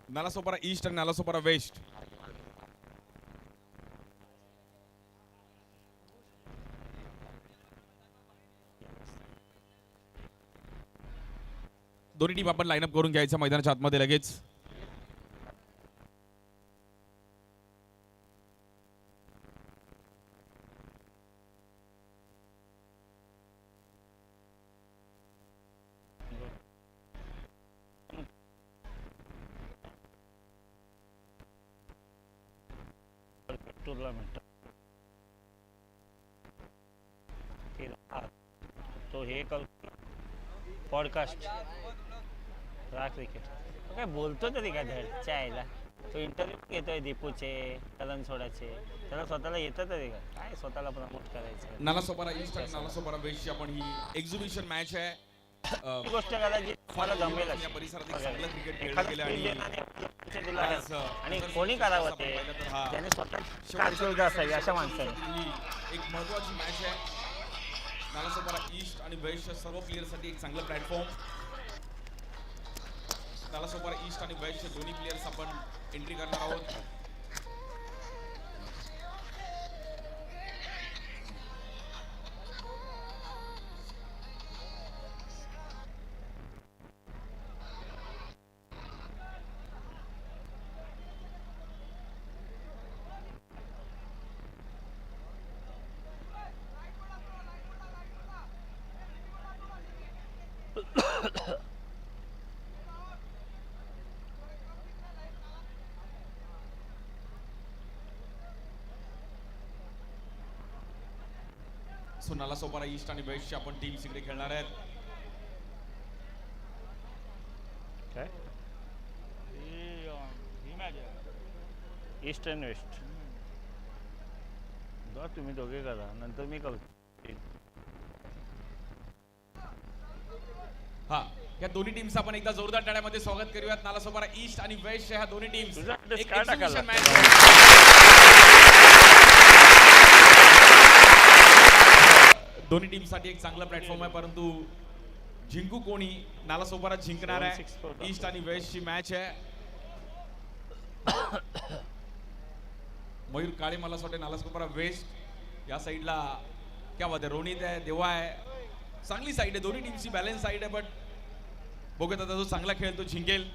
Nalasopara east आणि Nalasopara waste. दोन्ही team आपण लाईनअप करून घ्यायचं मैदानाच्या आतमध्ये लगेच. टूर्नामेंट तो हे पॉडकास्ट क्रिकेट काय बोलतो तरी काय धडच्या आईला. तो इंटरव्ह्यू घेतोय दीपूचे कलनसोडाचे. त्याला स्वतःला येतं तरी काय स्वतःला प्रमोट करायचं. नालासोपारा ईस्ट आणि नालासोपारा वेस्टची आपण ही एक्झिबिशन मॅच आहे. ही गोष्ट करायची मला जमेल या परिसरात एक चांगलं क्रिकेट खेळलं गेलं आणि कोणी करावं ते त्याने स्वतः असावी अशा माणसाने. एक महत्वाची मॅच आहे. नालासोपारा ईस्ट आणि वेस्टच्या सर्व प्लेयरसाठी एक चांगलं प्लॅटफॉर्म. नालासोपारा ईस्ट आणि वेस्टचे दोन्ही प्लेयर्स आपण एंट्री करणार आहोत. सो नालासोपारा ईस्ट आणि वेस्टची आपण टीम्स इकडे खेळणार आहेत. काय ईस्ट अँड वेस्ट तुम्ही दोघे करा नंतर मी करतो. हा या दोन्ही टीम्स आपण एकदा जोरदार टाळ्यामध्ये स्वागत करूयात. नालासोपारा ईस्ट आणि वेस्ट ह्या दोन्ही टीम्स एक एक्झिबिशन दोन्ही टीमसाठी एक चांगला प्लॅटफॉर्म आहे. परंतु जिंकू कोणी नालासोपारा जिंकणार आहे. ईस्ट आणि वेस्टची मॅच आहे. मयूर काळे मला असं वाटतं नालासोपारा वेस्ट या साईडला क्या बात आहे. रोनित आहे देवा आहे. चांगली साईड आहे. दोन्ही टीमची बॅलन्स साईड आहे. बट बघत आता जो चांगला खेळ तो जिंकेल.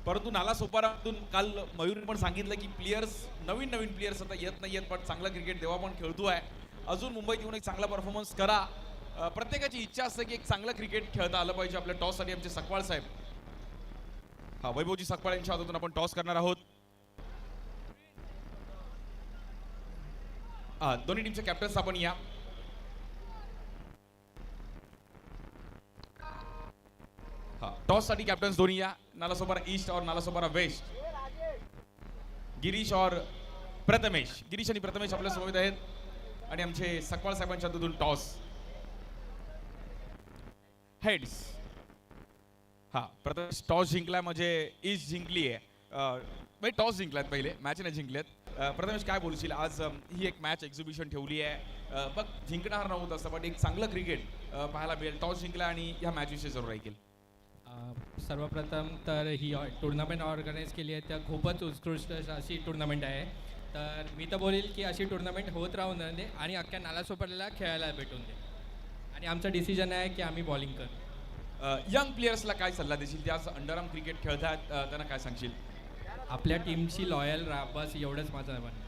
परंतु नालासोपारातून काल मयूरने पण सांगितलं की प्लेयर्स नवीन प्लेयर्स आता येत नाही आहेत. पण चांगला क्रिकेट देवा पण खेळतोय. अजून मुंबईत येऊन एक चांगला परफॉर्मन्स करा. प्रत्येकाची इच्छा असते की एक चांगलं क्रिकेट खेळता आलं पाहिजे. आपल्या टॉससाठी आमचे सकवाळ साहेब हा वैभवजी सकवाळ यांच्या हातातून आपण टॉस करणार आहोत. दोन्ही टीमचे कॅप्टन्स आपण या. टॉस साठी कॅप्टन्स दोन्ही या. नालासोपारा ईस्ट और नालासोपारा वेस्ट. गिरीश और प्रथमेश. गिरीश आणि प्रथमेश आपल्या सोबत आहेत. आणि आमचे सकवाळ साहेबांच्या हातून टॉस हेड्स. प्रथमेश टॉस जिंकलाय म्हणजे ईस्ट जिंकली आहे. टॉस जिंकलात पहिले मॅच नाही जिंकलेत. प्रथमेश काय बोलशील आज ही एक मॅच एक्झिबिशन ठेवली आहे. बघ जिंकणार नव्हतं असं पण एक चांगलं क्रिकेट पाहायला मिळेल. टॉस जिंकला आणि ह्या मॅच विषयी जरूर ऐकेल. सर्वप्रथम तर ही टुर्नामेंट ऑर्गनाईज केली आहे तर खूपच उत्कृष्ट अशी टुर्नामेंट आहे. तर मी तर बोलेल की अशी टुर्नामेंट होत राहून दे आणि अख्ख्या नालासोपाऱ्याला खेळायला भेटून दे. आणि आमचा डिसिजन आहे की आम्ही बॉलिंग करू. यंग प्लेयर्सला काय सल्ला देशील. ते आज अंडरआर्म क्रिकेट खेळतात त्यांना काय सांगशील. आपल्या टीमशी लॉयल राहा बस एवढंच माझं म्हणणं.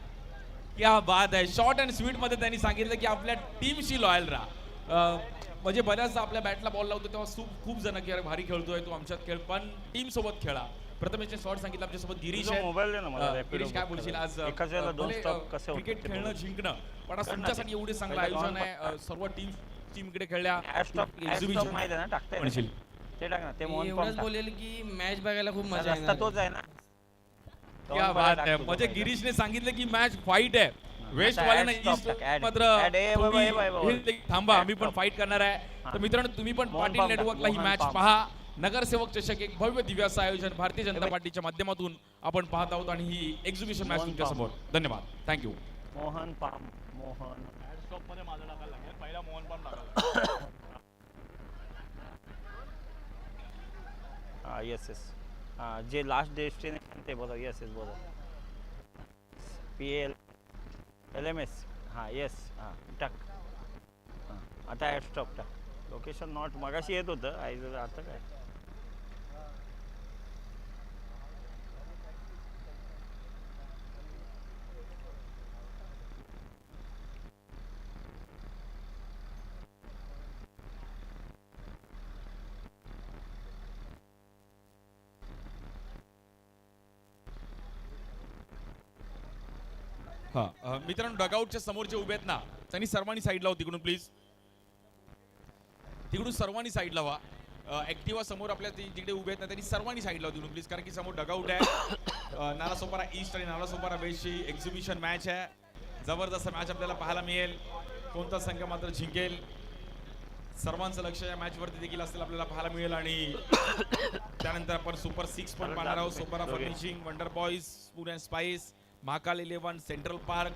क्या बात आहे. शॉर्ट अँड स्वीट मध्ये त्यांनी सांगितलं की आपल्या टीमशी लॉयल राहा. म्हणजे बऱ्याचदा आपल्या बॅटला बॉल लावतो तेव्हा खूप जण की अरे भारी खेळतोय तू आमच्यात खेळ पण टीम सोबत खेळा. प्रथमेशने शॉर्ट सांगितलं. आमच्यासोबत गिरीश आहे. गिरीश काय बोलशील आज क्रिकेट खेळणं जिंकणं पण आज तुमच्यासाठी एवढे चांगलं आयोजन आहे. सर्व टीम इकडे खेळल्या. एवढंच बोलेल की मॅच बघायला खूप मजा येणार. तोच आहे ना. क्या बात आहे. म्हणजे गिरीशने सांगितलं की मॅच फाईट आहे. वेस्ट वाल्यांना ईस्ट मात्र थांबा आम्ही पण फाईट करणार आहे. तर मित्रांनो तुम्ही पण पाटील नेटवर्कला ही मॅच पहा. नगरसेवक चषक एक भव्य दिव्य असं आयोजन भारतीय जनता पार्टीच्या माध्यमातून आपण पाहत आहोत आणि ही एक्झिबिशन मॅच तुमच्या समोर. धन्यवाद. थँक्यू. मोहन पाम मोहन मध्ये माझं टाकायला लागेल. पहिला मोहन पाम टाकायला. येस हां जे लास्ट डेस्टिनेशन ते बरोबर येस येस बरोबर PL LMS हां येस हां टाक हां आता ॲट स्टॉप टाक लोकेशन नॉट मगाशी येत होतं आता काय मित्रांनो डगआउटच्या समोर जे उभे आहेत ना त्यांनी सर्वांनी साईडला हो तिकडून प्लीज तिकडून सर्वांनी साईडला व्हा ऍक्टिव्हा समोर आपल्या जिकडे उभे आहेत ना त्यांनी सर्वांनी साईडला हो तिकडून प्लीज कारण की समोर डगआउट आहे नालासोपारा ईस्ट आणि नालासोपारा वेस्टची एक्झिबिशन मॅच आहे जबरदस्त मॅच आपल्याला पाहायला मिळेल कोणता संघ मात्र जिंकेल सर्वांचं लक्ष या मॅच वरती देखील असतील आपल्याला पाहायला मिळेल आणि त्यानंतर आपण सुपर 6 पण पाहणार आहोत Sopara furnishing wonder boys spoon and spice Mahakal 11 central park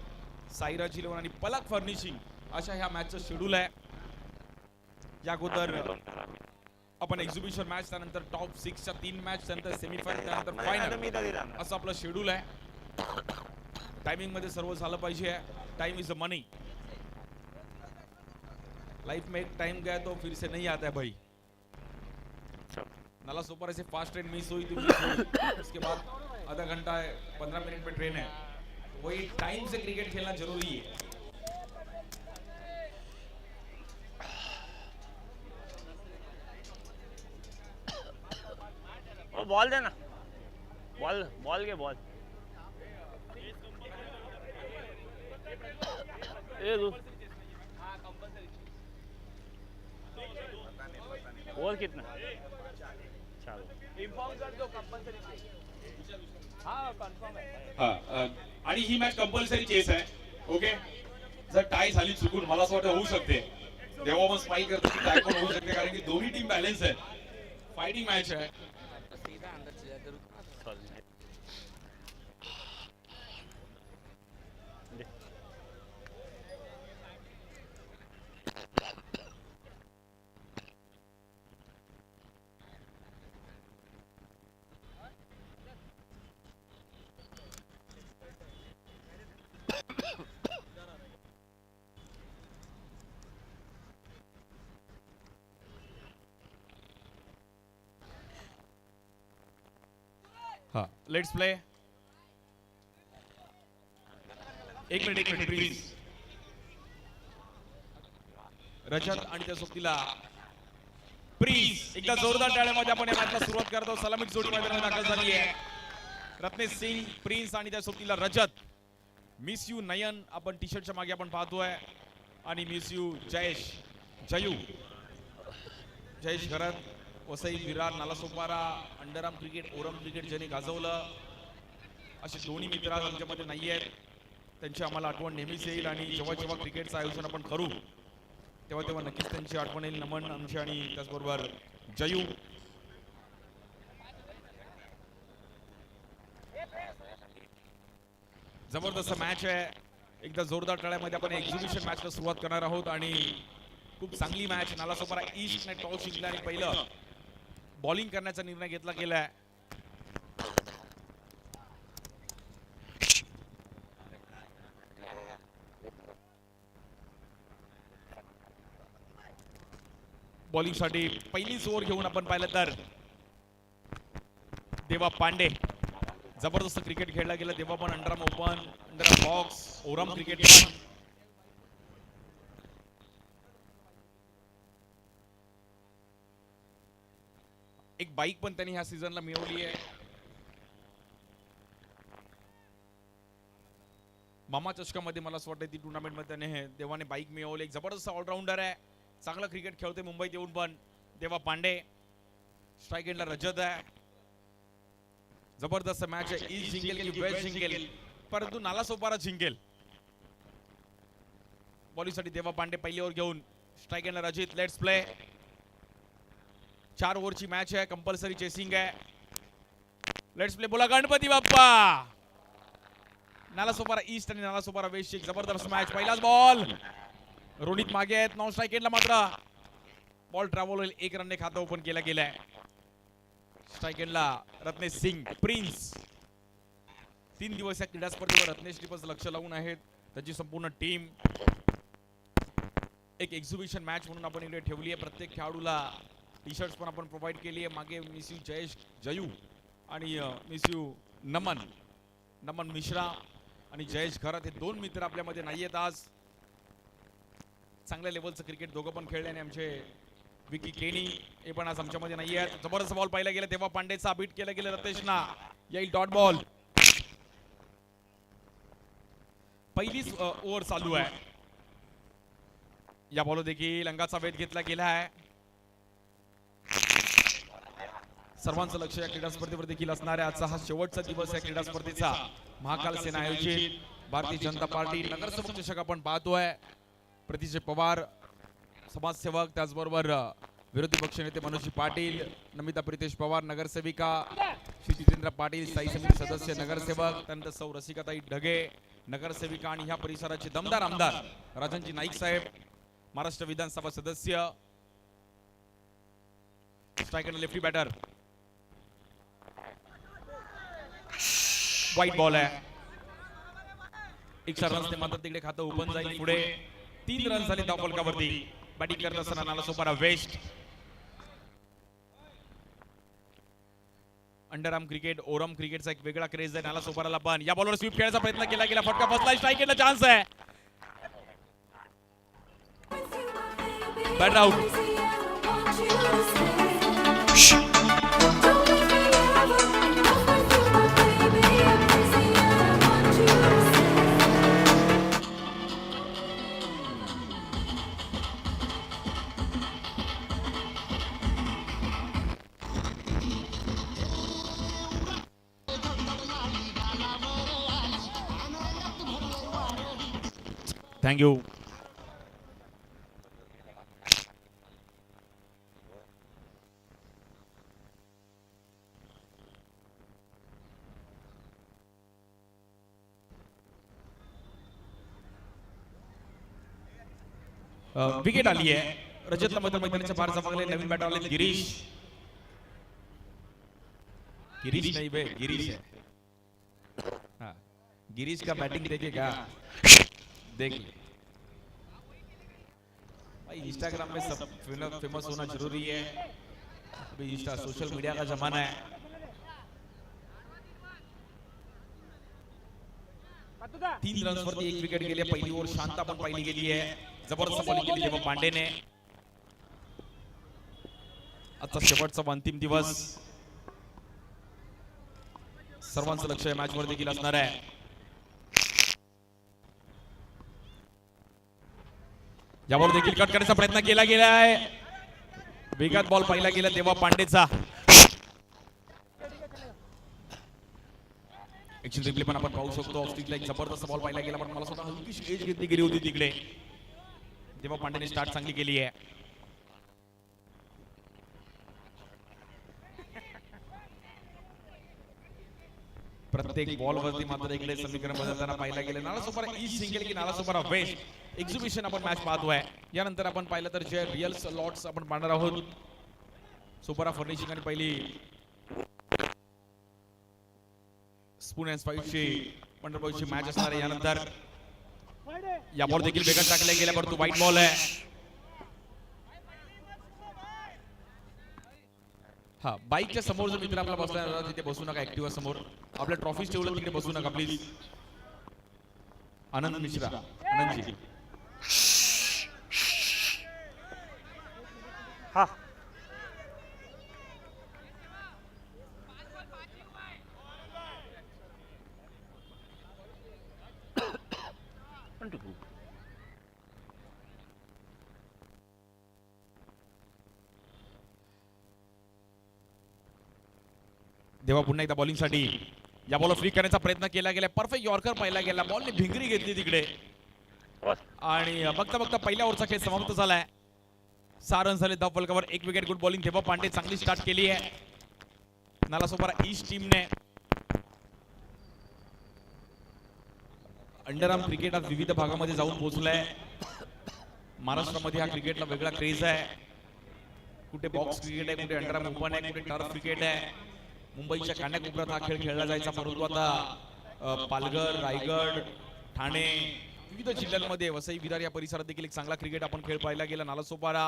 Sairaj 11 आणि पलक फर्निशिंग अशा ह्या मॅचचं शेड्यूल आहे या अगोदर आपण एक्झिबिशन मॅच त्यानंतर टॉप 6च्या 3 मॅच त्यानंतर सेमीफायनल त्यानंतर फायनल असं आपलं शेड्यूल आहे टायमिंग मध्ये सर्व झालं पाहिजे time is a money life में एक टाइम गया तो फिर से नहीं आता है भाई नालासोपारा से फास्ट ट्रेन मिस हुई तो मिस हुई उसके बाद आधा घंटा 15 मिनट में ट्रेन है वही टाइम से क्रिकेट खेलना जरूरी है वो बॉल देना बॉल के बॉल ए दो और कितना चलो इन्फॉर्म कर दो कंपल्सरी हाँ कंफर्म है आणि ही मॅच कंपल्सरी चेस आहे ओके जर टाय झाली चुकून मला असं वाटतं होऊ शकते तेव्हा पण स्माइल करतो की टाय पण होऊ शकते कारण की दोन्ही टीम बॅलन्स आहे फायटिंग मॅच आहे हाँ लेट्स प्ले एक मिनिट प्लीज रजत आणि त्या सोबतीला प्लीज एकदा जोरदार टाळ्यामध्ये आपण या मॅचला सुरुवात करतो सलामीची जोडी मैदानात दाखल झाली आहे रत्नेश सिंग प्रिन्स आणि त्या सोबतीला रजत मिस यू नयन आपण टी शर्टच्या मागे आपण पाहतोय आणि miss you Jayu Jayesh Gharat Vasai Virar Nalasopara underarm cricket ओरम क्रिकेट ज्यांनी गाजवलं असे दोन्ही मित्र आमच्यामध्ये नाही आहेत त्यांची आम्हाला आठवण नेहमीच येईल आणि जेव्हा जेव्हा क्रिकेटचं आयोजन आपण करू तेव्हा तेव्हा नक्कीच त्यांची आठवण येईल नमन आमची आणि त्याचबरोबर जयू जबरदस्त मॅच आहे एकदा जोरदार टाळ्यामध्ये आपण एक्झिबिशन मॅचला सुरुवात करणार आहोत आणि खूप चांगली मॅच नालासोपारा ईस्टने टॉस जिंकला आणि पहिलं बॉलिंग करण्याचा निर्णय घेतला गेलाय बॉलिंग साठी पहिलीच ओव्हर घेऊन आपण पाहिलं तर देवा पांडे जबरदस्त क्रिकेट खेळला गेला देवा पण अंडरआर्म ओपन अंडरआर्म बॉक्स ओरम क्रिकेट पण एक बाईक पण त्यांनी ह्या सीझनला मिळवली आहे मामा चषकामध्ये मला असं वाटतं ती टुर्नामेंट मध्ये त्याने देवाने बाईक मिळवली एक जबरदस्त ऑलराऊंडर आहे चांगला क्रिकेट खेळतोय मुंबईत येऊन पण देवा पांडे स्ट्राइक एंडला रजत आहे जबरदस्त मॅच आहे ईस्ट जिंकेल की वेस्ट जिंकेल परंतु नालासोपारा जिंकेल बॉलिंग साठी देवा पांडे पहिली ओव्हर घेऊन स्ट्राइक एंडला रजित लेट्स प्ले 4 ओव्हरची मॅच आहे कंपल्सरी चेसिंग आहे लेट्स प्ले बोला गणपती बाप्पा नालासोपारा ईस्ट आणि नालासोपारा वेस्ट एक जबरदस्त मॅच पहिलाच बॉल रोनित मागे आहेत नॉन स्ट्राइक एंडला मात्र बॉल ट्रॅव्हल होईल 1 रनने खातं ओपन केला गेलाय स्ट्राइक एंडला रत्नेश सिंग प्रिन्स. 3 दिवस या क्रीडा स्पर्धेवर रत्नेश टिपस लक्ष लावून आहेत. त्याची संपूर्ण टीम एक एक्झिबिशन मॅच म्हणून आपण इकडे ठेवली आहे. प्रत्येक खेळाडूला टी शर्ट्स पण आपण प्रोव्हाइड केली आहे. मागे मिस यू जयेश जयू आणि मिस यू नमन मिश्रा आणि जयेश घरात हे 2 मित्र आपल्यामध्ये नाही आहेत आज. चांगल्या लेवलचं क्रिकेट दोघं पण खेळले आणि आमचे विकी केनी हे पण आज आमच्यामध्ये नाही आहेत. जबरदस्त बॉल पाहिला गेला तेव्हा पांडेचा बीट केलं गेलं रत्नेशना. येईल डॉट बॉल. पहिलीच ओव्हर चालू आहे. या बॉल देखील अंगाचा वेध घेतला गेला आहे. सर्वांचं लक्ष या क्रीडा स्पर्धेवर देखील असणार आहे. आजचा हा शेवटचा दिवस या क्रीडा स्पर्धेचा. महाकाल सेना आयोजित भारतीय जनता पार्टी नगरसेवक चषक आपण पाहतोय. प्रतिजय पवार समाजसेवक, त्याचबरोबर विरोधी पक्षनेते मनोज पाटील, नमिता प्रितेश पवार नगरसेविका, श्री जितेंद्र पाटील स्थायी समिती सदस्य नगरसेवक, त्यानंतर सौ रसिकाताई ढगे नगरसेविका आणि ह्या परिसराचे दमदार आमदार राजनजी नाईक साहेब महाराष्ट्र विधानसभा सदस्य. Strike end lefty batter. Wide ball आहे. 1 रन्स मात्र तिकडे खातं ओपन जाईल. पुढे 3 रन झाले धाव फलकावरती. बॅटिंग करत असताना नालासोपारा वेस्ट. अंडरआर्म क्रिकेट ओरम क्रिकेटचा एक वेगळा क्रेज आहे नालासोपाराला पण. या बॉलवर स्वीप खेळायचा प्रयत्न केला गेला. फटका बसला. स्ट्राइक एंडला चान्स आहे. Bat out. Thank you. Wicket आली आहे. रजतला मध्य मैदानाच्या बाहेर जमावले. नवीन बॅटर आले गिरीश. गिरीश नहीं बे गिरीश है. हाँ गिरीश का बैटिंग देखेगा देख ले भाई. इंस्टाग्राम में सब फेमस होना जरूरी है. अभी इंस्टा सोशल मीडिया का जमाना है. तीन रन्स वरती 1 विकेट गेली. पहिली ओव्हर शांत आपण पाहिली गेली आहे. जबरदस्त बॉलिंग केली तेव्हा पांडेने. आजचा शेवटचा अंतिम दिवस. सर्वांचं लक्ष या मॅच वर देखील असणार आहे. यावर देखील कट करण्याचा प्रयत्न केला गेला आहे. वेगात बॉल पाहिला गेला तेव्हा पांडेचा. ऍक्शन रिप्ले पण आपण पाहू शकतो. ऑफ स्टिकला एक जबरदस्त बॉल पाहिला गेला पण मला स्वतः हलकीशी एज घेतली गेली होती तिकडे तेव्हा पांडेने स्टार्ट चांगली केली आहे. प्रत्येक बॉल वरती मात्र इकडे समीकरण बदलताना पाहिला गेले. नालासोपारा ईस्ट जिंकेल की नालासोपारा वेस्ट एक्झिबिशन आपण मॅच पाहतोय. यानंतर आपण पाहिलं तर जे रिअल लॉट्स आपण पाहणार आहोत. सोपारा फर्निशिंग आणि पहिली स्पून अँड स्पाइसची पंढरपूरची मॅच असणार आहे. यानंतर या बॉल देखील वेगात टाकल्या गेल्या परंतु वाईट बॉल आहे. हा बाईकच्या समोर जर मित्र आपला बसला तिथे बसू नका. ऍक्टिव्हा समोर आपल्या ट्रॉफीज ठेवलं तिकडे बसू नका प्लीज. आनंद मिश्रा आनंदजी. हा देवा पुन्हा एकदा बॉलिंग साठी. या बॉल फ्लिक करण्याचा प्रयत्न केला गेला. परफेक्ट यॉर्कर पाहिला गेला. बॉलने भिंगरी घेतली तिकडे आणि बघता बघता पहिल्या ओव्हरचा खेळ समाप्त झालाय. 6 रन झाले धाव फलकावर. 1 विकेट. Good bowling. देवा पांडे चांगली स्टार्ट केली आहे नालासोपारा ईस्ट टीमने. अंडरआर्म क्रिकेट आज विविध भागामध्ये जाऊन पोहोचलाय. महाराष्ट्रामध्ये हा क्रिकेटला वेगळा क्रेज आहे. कुठे बॉक्स क्रिकेट आहे, कुठे अंडरआर्म ओपन आहे, कुठे टर्फ क्रिकेट आहे. मुंबईच्या कान्याकोपऱ्यात हा खेळ खेळला जायचा, परंतु आता पालघर, रायगड, ठाणे विविध जिल्ह्यांमध्ये वसई विरार या परिसरात देखील एक चांगला क्रिकेट आपण खेळ पाहायला गेला. नालासोपारा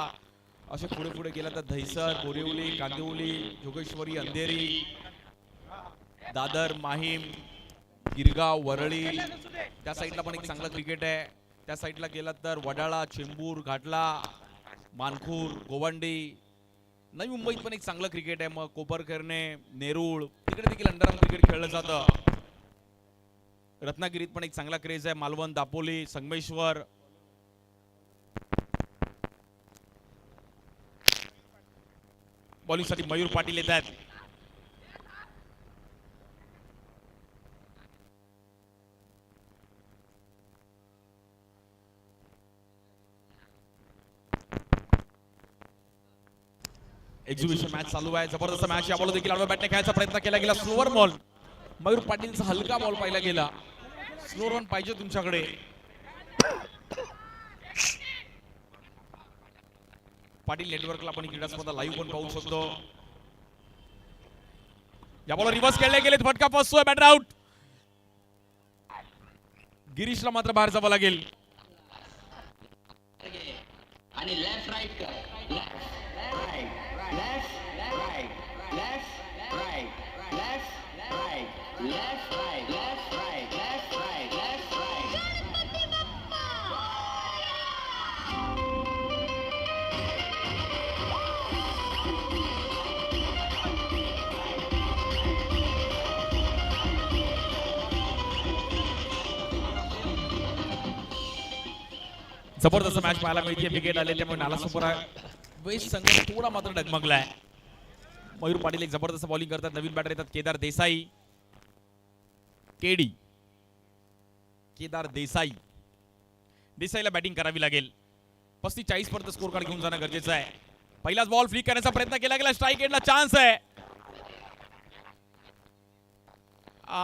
असे पुढे पुढे गेला तर दहिसर, बोरिवली, कांदिवली, जोगेश्वरी, अंधेरी, दादर, माहीम, गिरगाव, वरळी त्या साईडला पण एक चांगलं क्रिकेट आहे. त्या साईडला गेला तर वडाळा, चेंबूर, घाटला, मानखूर, गोवंडी. नवी मुंबईत पण एक चांगलं क्रिकेट आहे. मग कोपरखैरणे, नेरूळ तिकडे देखील अंडरआर्म क्रिकेट खेळलं जातं. रत्नागिरीत पण एक चांगला क्रेज आहे. मालवण, दापोली, संगमेश्वर. बॉलिंगसाठी मयूर पाटील येत आहेत. एक्झिबिशन मॅच चालू आहे. जबरदस्त मॅच. या बॉल देखील आडव्या बॅटने खेळायचा प्रयत्न केला गेला. Slower ball. मयूर पाटीलचा हलका बॉल पाहिला गेला. स्लो रन पाहिजे तुमच्याकडे. पाटील नेटवर्कला आपण क्रीडा स्पर्धा लाईव्ह पण पाहू शकतो. या बॉल रिव्हर्स खेळले गेले. फटका फसतोय. Batter out. गिरीशला मात्र बाहेर जावं लागेल. आणि लेफ्ट राईट कर. Left right left right left right left right left right left right left right left right. जबरदस्त मॅच पाहायला मिळते. विकेट आले त्यामुळे नालासोपारा वेस्ट संघ थोडा मात्र डगमगलाय. मयूर पाटील एक जबरदस्त बॉलिंग करतात. नवीन बॅटर येतात केदार देसाई. केडी केदार देसाई. देसाईला बॅटिंग करावी लागेल. 35-40 पर्यंत स्कोर कार्ड घेऊन जाणं गरजेचं आहे. पहिलाच बॉल फ्लिक करण्याचा प्रयत्न केला गेला. स्ट्राईक एंडला चान्स आहे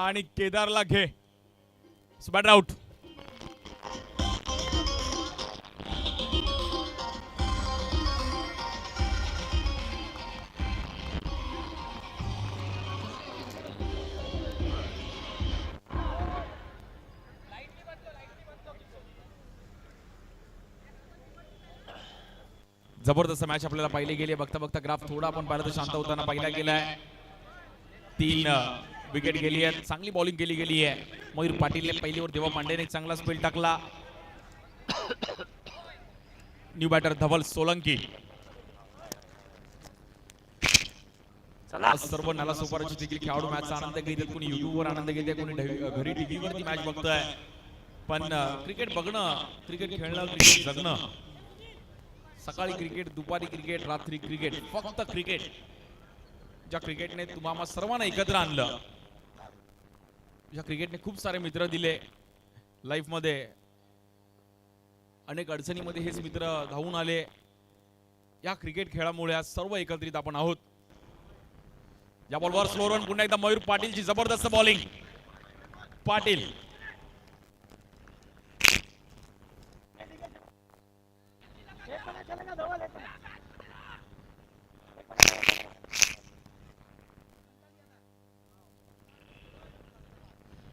आणि केदारला घे. Batter out. जबरदस्त मॅच आपल्याला पाहिले गेले. बघता बघता ग्राफ थोडा आपण पाहिलं तर शांत होताना पाहिला गेलाय. 3 विकेट गेली आहेत. चांगली बॉलिंग केली गेली आहे. मयूर पाटीलने पहिलीवर देवा पांडेने एक चांगला स्पेल टाकला. न्यू बॅटर धवल सोलंकी. सर्व नालासोपाराची देखील खेळाडू मॅचचा आनंद घेतात. कोणी युट्यूबवर आनंद घेते, कोणी घरी टीव्हीवरती मॅच बघतोय. पण क्रिकेट बघणं, क्रिकेट खेळणं, क्रिकेट जगणं. सकाळी क्रिकेट, दुपारी क्रिकेट, रात्री क्रिकेट, फक्त क्रिकेट. ज्या क्रिकेटने तुम्हाला सर्वांना एकत्र आणलं, ज्या क्रिकेटने खूप सारे मित्र दिले लाईफ मध्ये, अनेक अडचणीमध्ये हेच मित्र धावून आले. या क्रिकेट खेळामुळे आज सर्व एकत्रित आपण आहोत. या बॉलवर स्लो रन. पुन्हा एकदा मयूर पाटीलची जबरदस्त बॉलिंग. पाटील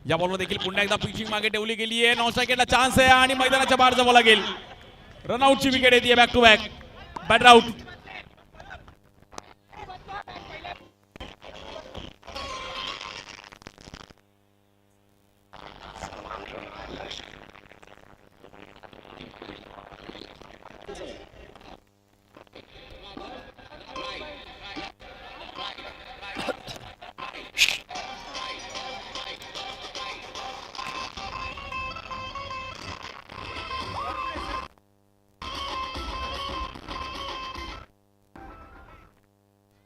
या बॉलवर देखील पुन्हा एकदा पिचिंग मागे ठेवली गेली आहे. 9 सेकंडला चान्स आहे आणि मैदानाच्या बाहेर जावं लागेल. रनआउटची विकेट येते back to back. Batter out.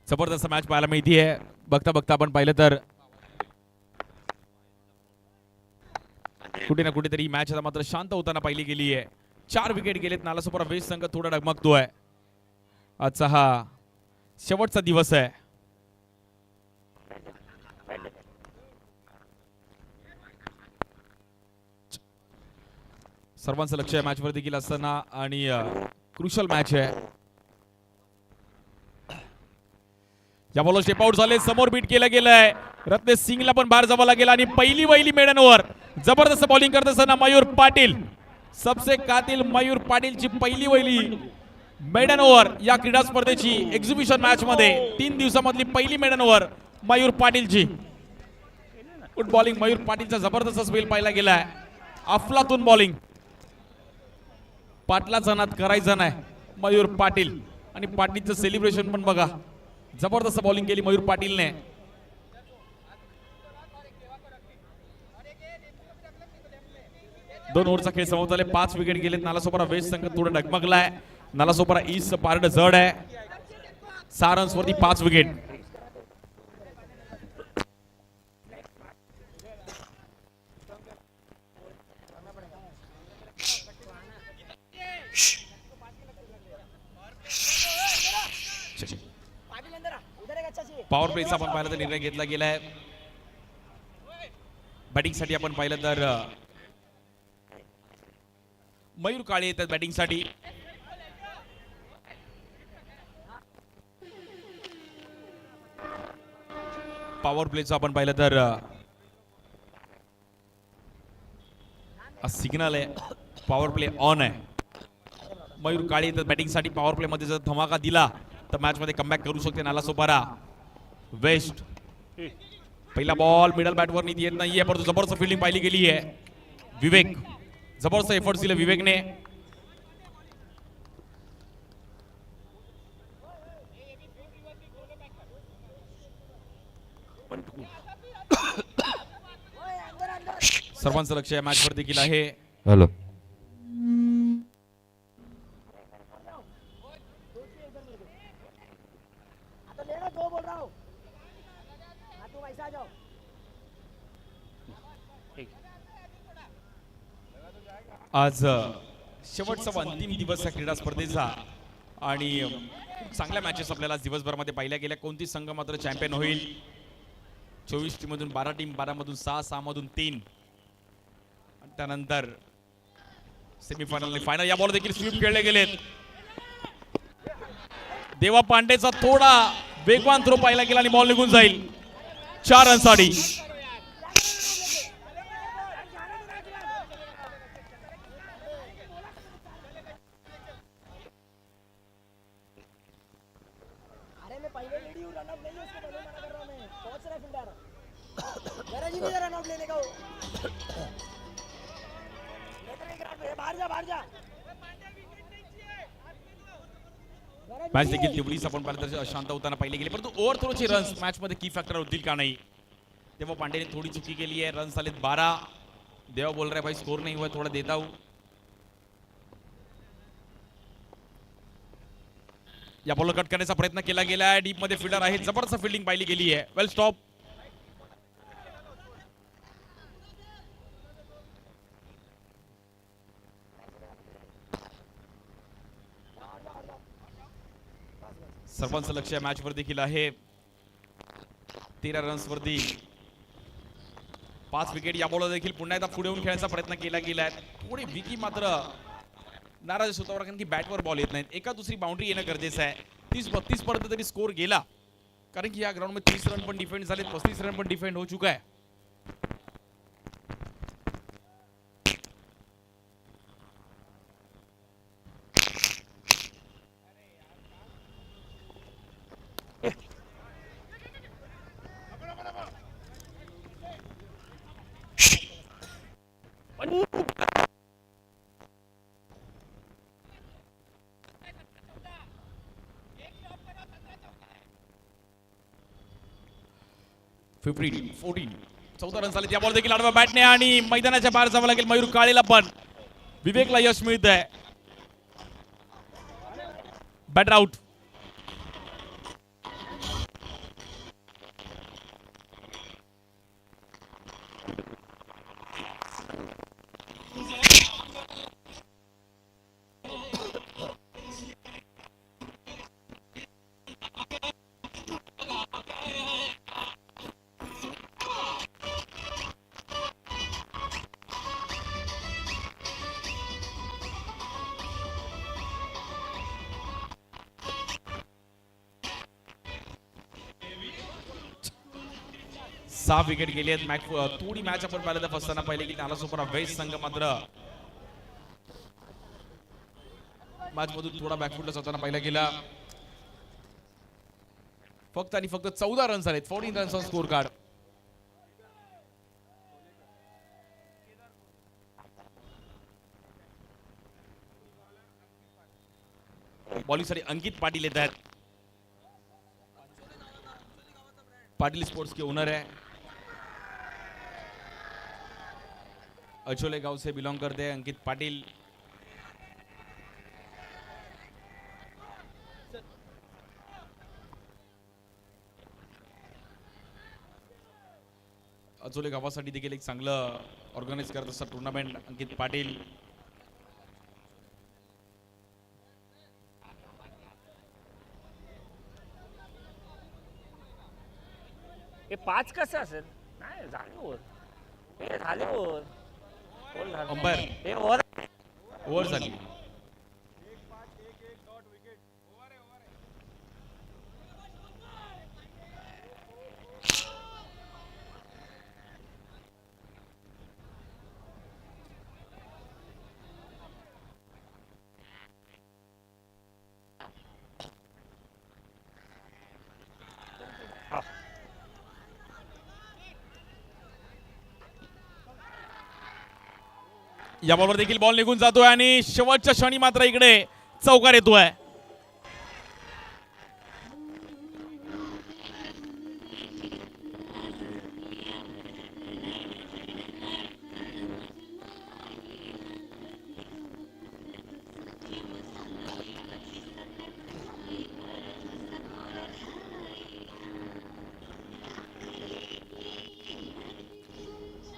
जबरदस्त मॅच पाहायला मिळतीये. बघता बघता आपण पाहिलं तर कुठे ना कुठेतरी मॅच आता मात्र शांत होताना पाहिली गेली आहे. 4 विकेट गेलेत. नालासोपारा वेस्ट संघ थोडा डगमगतोय. आजचा हा शेवटचा दिवस आहे. सर्वांचं लक्ष या मॅचवर देखील असताना आणि क्रुशल मॅच आहे. या बॉलवर स्टेप आउट झाले, समोर बीट केलं गेलंय. रत्नेश सिंगला पण बाहेर जावं लागेल आणि पहिली वहिली मेडन ओव्हर. जबरदस्त बॉलिंग करत असताना मयूर पाटील, सबसे कातिल मयूर पाटीलची पहिली वहिली मेडन ओव्हर या क्रीडा स्पर्धेची एक्झिबिशन मॅच मध्ये 3 दिवसामधली पहिली मेडन ओव्हर मयूर पाटीलची. गुड बॉलिंग मयूर पाटीलचा, जबरदस्त स्पेल पाहिला गेलाय. अफलातून बॉलिंग, पाटलाचा नाद करायचा नाही मयूर पाटील. आणि पाटीलचं सेलिब्रेशन पण बघा, जबरदस्त बॉलिंग केली मयूर पाटीलने. दोन ओव्हरचा खेळ समाप्त झाले, 5 विकेट गेलेत. नालासोपारा वेस्ट संघ थोडं डगमगलाय. नालासोपारा ईस्ट पारड जड आहे. 6 रन्स वरती 5 विकेट. पॉवर प्लेचा आपण पाहिलं तर निर्णय घेतला गेलाय. बॅटिंग साठी आपण पाहिलं तर मयूर काळे येतात बॅटिंग साठी. पॉवर प्लेचं आपण पाहिलं तर सिग्नल आहे, पॉवर प्ले ऑन आहे. मयूर काळे येतात बॅटिंग साठी. पॉवर प्ले मध्ये जर धमाका दिला तर मॅच मध्ये कमबॅक करू शकते नालासोपारा वेस्ट. पहिला बॉल मिडल बॅटवर नीट येत नाहीये, परंतु जबरदस्त फिल्डिंग पाहिली गेली आहे. विवेक, जबरदस्त एफर्ट्स दिले विवेकने. सर्वांचं लक्ष या मॅच वर देखील आहे. हॅलो, आज शेवटचा व अंतिम दिवस या क्रीडा स्पर्धेचा आणि खूप चांगल्या मॅचेस आपल्याला दिवसभरामध्ये पाहिल्या गेल्या. कोणती संघ मात्र चॅम्पियन होईल? 24 टीम मधून 12 टीम, 12 मधून 6, 6 मधून 3. त्यानंतर सेमीफायनल आणि फायनल. या बॉल देखील स्वीप खेळले गेलेत. देवा पांडेचा थोडा वेगवान थ्रो पाहिला गेला आणि बॉल निघून जाईल. 4 रनसाठी. मॅच देखील तेवढीच आपण पाहिलं तर शांत होताना पाहिले गेले, परंतु ओव्हर थ्रोचे रन्स मॅच मध्ये की फॅक्टर होतील का नाही. तेव्हा पांडेने थोडी चुकी केली आहे. रन्स आलेत 12. देवा बोल रहा भाई स्कोर नहीं हुआ, थोड़ा देता हूं. या बॉल कट करण्याचा प्रयत्न केला गेला आहे. डीप मध्ये फिल्डर आहे, जबरदस्त फिल्डिंग पाहिली गेली आहे. वेल स्टॉप. सर्वांचं लक्ष या मॅच वर देखील आहे. 13 रन्स वरती 5 विकेट. या बॉलर देखील पुन्हा एकदा पुढे येऊन खेळण्याचा प्रयत्न केला गेला आहे. थोडी विकी मात्र नाराज स्वतःवर, कारण की बॅटवर बॉल येत नाहीत. एका दुसरी बाउंड्री येणं गरजेचं आहे. 30-32 पर्यंत तरी स्कोर गेला, कारण की या ग्राउंड मध्ये 30 रन पण डिफेंड झाले, 35 रन पण डिफेंड हो चुका है. फिफ्टीन 14 रन झाले. या बॉल देखील आडवा बॅटने आणि मैदानाच्या बाहेर जावं लागेल मयूर काळेला, पण विवेकला यश मिळत आहे. Batter out. 6 विकेट गेली आहेत. थोडी मॅच आपण पाहिलं तर असताना पहिले की नालासोपारा वेस्ट संघ मात्र मॅच मधून थोडा बॅकफुटला जाताना पाहिला गेला. फक्त आणि फक्त 14 रन्स आलेत. 14 रन्स ऑन स्कोर कार्ड. बॉलिंगसाठी अंकित पाटील येत आहेत. पाटील स्पोर्ट्स के ओनर है, अचोले गांव से बिलोंग करते हैं अंकित पाटिल. अचोले गावासाठी देखील एक चांगलं ऑर्गनाइज करत असतात टुर्नामेंट अंकित पाटील. हे 5 कसं असेल? नाही झाले ओव्हर. हे झाले ओव्हर. अंपायर हे ओव्हर ओव्हर झाली. या बॉलवर देखील बॉल निघून जातोय आणि शेवटच्या क्षणी मात्र इकडे चौकार येतोय.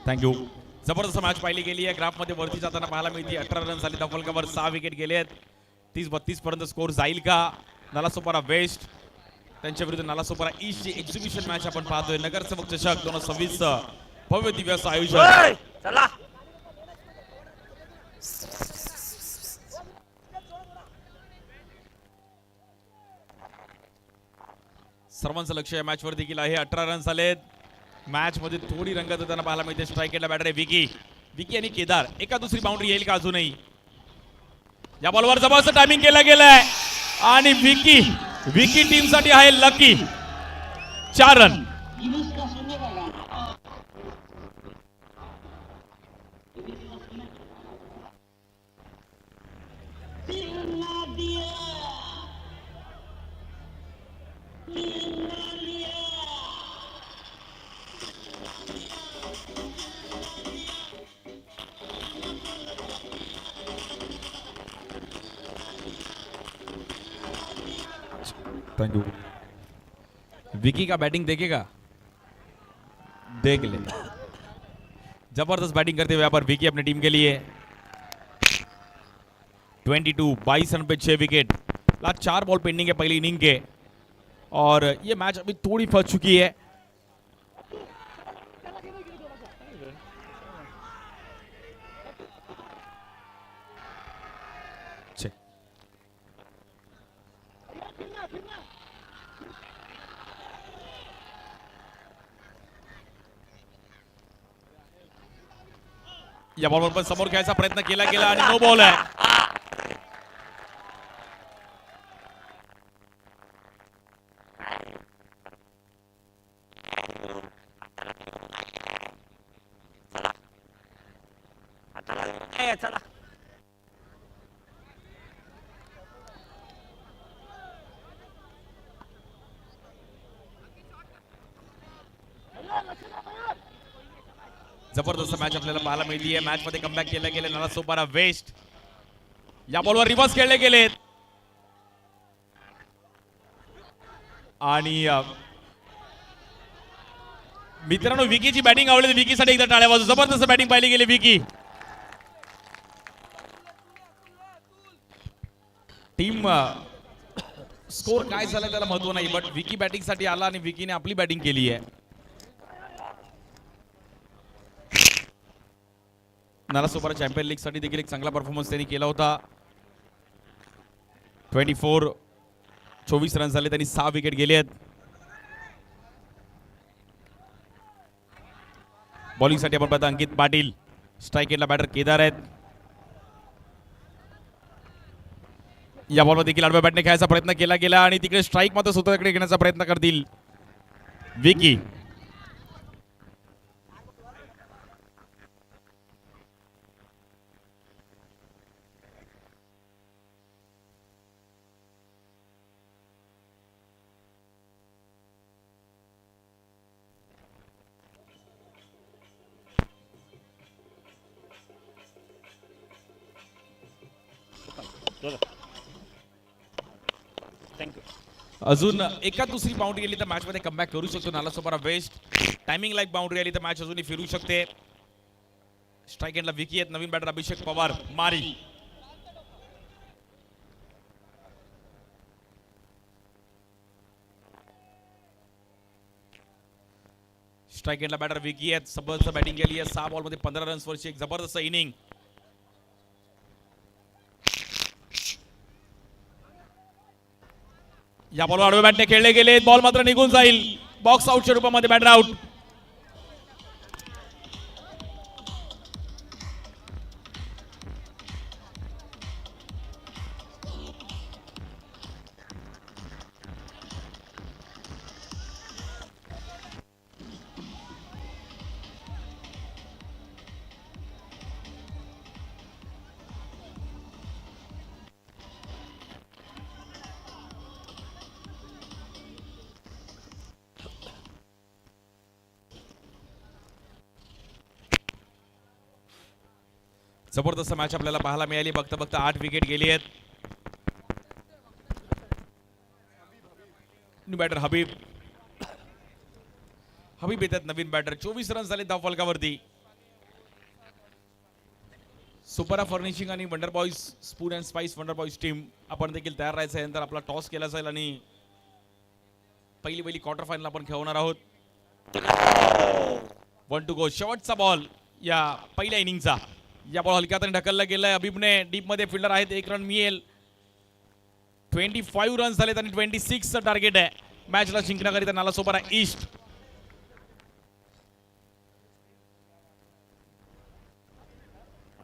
थँक्यू. जबरदस्त मॅच पाहिली गेली आहे. ग्राफ मध्ये वरती जाताना पाहायला मिळते. 18 रन झाले. फलकावर 6 विकेट गेले आहेत. 30-32 पर्यंत स्कोर जाईल का? नालासोपारा वेस्ट त्यांच्या विरुद्ध नालासोपारा ईस्ट ची एक्झिबिशन मॅच आपण पाहतोय. नगरसेवक चषक 2026 भव्य दिव्य असं आयोजन. चला सर्वांचं लक्ष या मॅच वर देखील आहे. 18 रन झालेत. मॅच मध्ये थोडी रंगत होताना पाहायला मिळते. स्ट्राईकला बॅटर आहे विकी आणि केदार. एका दुसरी बाउंड्री येईल का अजूनही? या बॉलवर जबरदस्त टायमिंग केला गेलाय आणि विकी टीम साठी आहे lucky. 4 run. Thank you. Vicky का बैटिंग देखेगा? देख ले. जबरदस्त बैटिंग करते हुए यहाँ पर विकी अपनी टीम के लिए 22 रन पे 6 विकेट. लास्ट 4 बॉल पेंडिंग है पहली इनिंग के और ये मैच अभी थोड़ी फंस चुकी है. या बॉलवर पण समोर घ्यायचा प्रयत्न केला गेला आणि नो बॉल आहे. चला जबरदस्त मॅच आपल्याला पाहायला मिळते. मॅच मध्ये कमबॅक केला गेला. नालासोपारा वेस्ट या बॉलवर रिव्हर्स खेळले गेलेत आणि मित्रांनो विकीची बॅटिंग आवडली. विकीसाठी एकदा टाळ्या वाजू. जबरदस्त बॅटिंग पाहिली गेली विकी. टीम स्कोर काय झाला त्याला महत्व नाही, बट विकी बॅटिंग साठी आला आणि विकीने आपली बॅटिंग केली आहे. नालासोपारा चॅम्पियन लीग साठी देखील एक चांगला परफॉर्मन्स त्यांनी केला होता. 24 रन झाले. त्यांनी 6 विकेट गेले आहेत. बॉलिंगसाठी आपण पाहता अंकित पाटील, स्ट्राईक एंडला बॅटर केदार आहेत. या बॉलमध्ये देखील आडव्या बॅटने खेळायचा प्रयत्न केला गेला आणि तिकडे स्ट्राईक मात्र स्वतःकडे घेण्याचा प्रयत्न करतील विकी. थँक्यू. अजून एका दुसरी बाउंड्री आली तर मॅच मध्ये कमबॅक करू शकतो Nalasopara west. Timing like boundary आली तर मॅच अजूनही फिरू शकते. स्ट्राईक एंडला विकी आहेत, नवीन बॅटर अभिषेक पवार मारी. स्ट्राईक एंडला बॅटर विकी आहेत, सबरदस्त बॅटिंग केली आहे. 6 बॉलमध्ये 15 रन्सवरची एक जबरदस्त इनिंग. या बॉलवर आडव्या बॅटने खेळले गेले, बॉल मात्र निघून जाईल. बॉक्स आउटच्या रूपामध्ये बॅटर आउट. जबरदस्त मॅच आपल्याला पाहायला मिळाली. बघता बघता 8 विकेट गेली आहेत. न्यू बॅटर हबीब येतात, नवीन बॅटर. 24 रन झाले धाव फलकावरती. सुपरा फर्निशिंग आणि wonder boys spoon and spice wonder boys team आपण देखील तयार राहायचं आहे. नंतर आपला टॉस केला जाईल आणि पहिली क्वार्टर फायनल आपण खेळवणार आहोत. 1 टू गो. शेवटचा बॉल या पहिल्या इनिंगचा. या बॉल हलक्या हाताने ढकलला गेलाय. हबीबने डीप मध्ये फिल्डर आहेत, 1 रन मिळेल. 25 रन झालेत आणि 26 टार्गेट आहे मॅचला जिंकण्याकरिता नालासोपारा ईस्ट.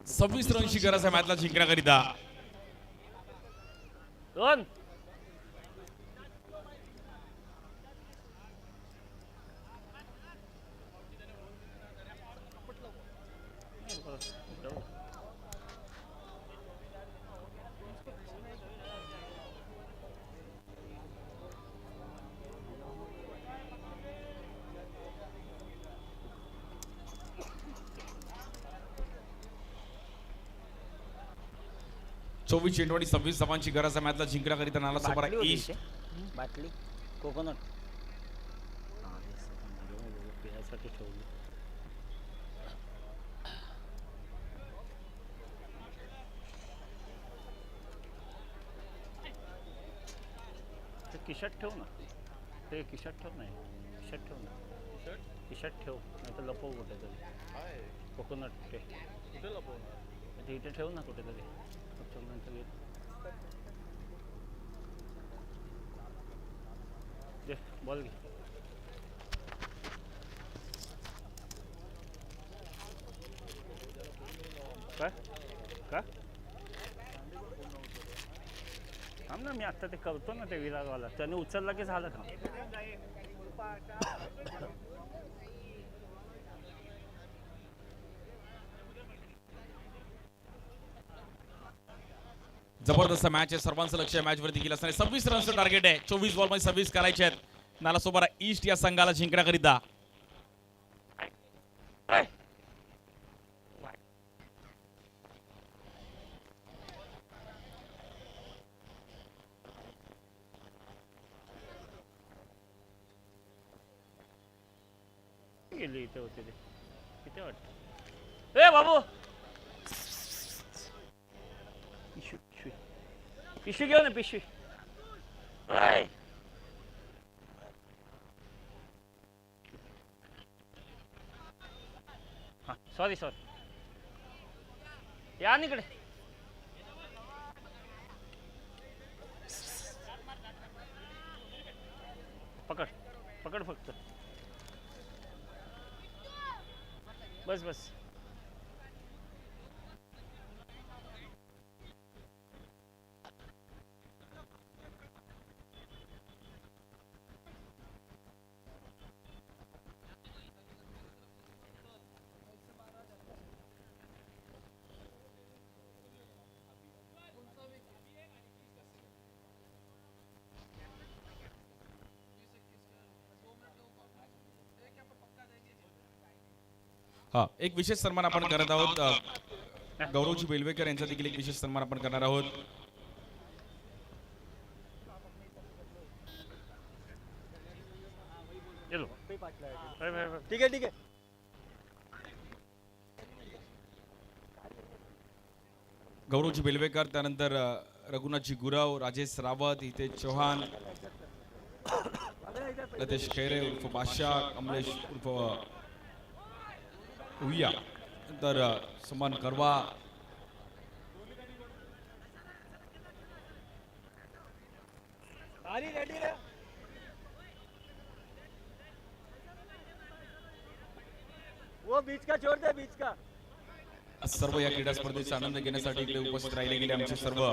सव्वीस रनची गरज आहे मॅचला जिंकण्याकरिता. 2 24 चेंडू आणि 26 धावांची गरज आहे मॅचला जिंकण्याकरिता नालासोपारा ईस्ट. बाटली कोकोनट पिण्यासाठी ठेवली. ते किशात ठेव ना, ते किशात ठेव. नाही किशात ठेव ना, किशात ठेव, नाही तर लपव कुठेतरी. कोकोनट ते कुठे लपव, ते इथे ठेव ना कुठेतरी. बॉल घे. काय का थांब ना, मी आता ते करतो ना, ते विरागवाला त्याने उचलला की झालं का. जबरदस्त मॅच आहे. सर्वांचं लक्ष मॅच वरती गेलं असताना 26 रनचं टार्गेट आहे. 24 बॉल मध्ये 26 करायचे आहेत नालासोपारा ईस्ट या संघाला जिंकण्याकरिता. गेली इथे होते ते किती वाटत. ए बाबू पिशवी घेऊ ना, पिशवी. हा सॉरी या इकडे. पकड फक्त. बस बस. हा, एक विशेष सन्मान आपण करत आहोत. गौरवजी बेलवेकर यांचा देखील एक विशेष सन्मान आपण करणार आहोत. चलो. ठीक आहे ठीक आहे. गौरवजी बेलवेकर, त्यानंतर रघुनाथजी गुरव, राजेश रावत, हितेश चौहान, लतेश खैरे उर्फ बादशाह, कमलेश उर्फ उया, तर सन्मान करवा, रेडी रे. वो बीच का छोड़ दे, बीच का. सर्व या क्रीडा स्पर्धेचा आनंद घेण्यासाठी इकडे उपस्थित राहिले गेले आमचे सर्व.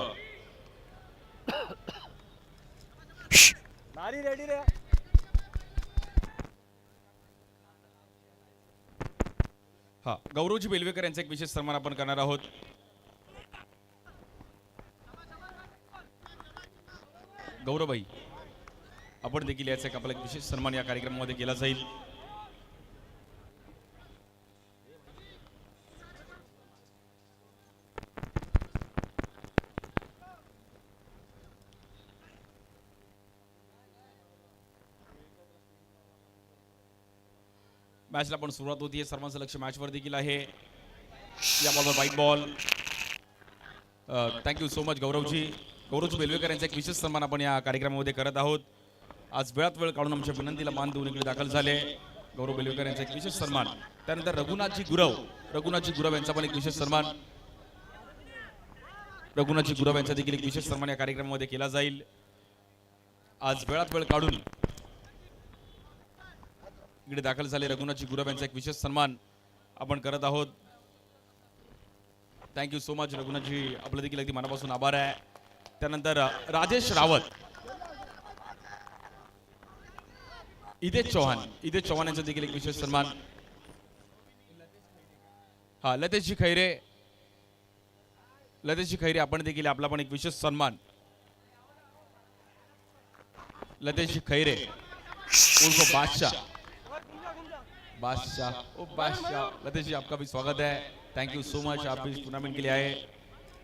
नारी रेडी रे. हा, गौरवजी बेलवेकर यांचा एक विशेष सन्मान आपण करणार आहोत. गौरवभाई, आपण देखील याचा एक आपला एक विशेष सन्मान या कार्यक्रमामध्ये केला जाईल. मॅचला पण सुरुवात होतीये. सर्वांचं लक्ष मॅचवर देखील आहे. या बॉलवर white ball. Thank you so much Gauravji. Gauravji Belvekar यांचा एक विशेष सन्मान आपण या कार्यक्रमामध्ये करत आहोत. आज वेळात वेळ काढून आमच्या विनंतीला मान देऊन इकडे दाखल झाले. गौरव बेलवेकर यांचा एक विशेष सन्मान. त्यानंतर रघुनाथजी गुरव यांचा पण एक विशेष सन्मान. रघुनाथजी गुरव यांचा देखील एक विशेष सन्मान या कार्यक्रमामध्ये केला जाईल. आज वेळात वेळ काढून इकडे दाखल झाले रघुनाथजी गुरव यांचा एक विशेष सन्मान आपण करत आहोत. थँक्यू सो मच रघुनाथजी, आपलं देखील अगदी मनापासून आभार आहे. त्यानंतर राजेश रावत, हितेश चौहान यांचा देखील एक विशेष सन्मान. हा, लतेशजी खैरे आपण देखील आपला पण एक विशेष सन्मान. लतेशजी खैरे उर्फ बादशाह. लतेश जी, आपका भी स्वागत है. थैंक यू सो मच, आप इस टूर्नामेंट के लिए आए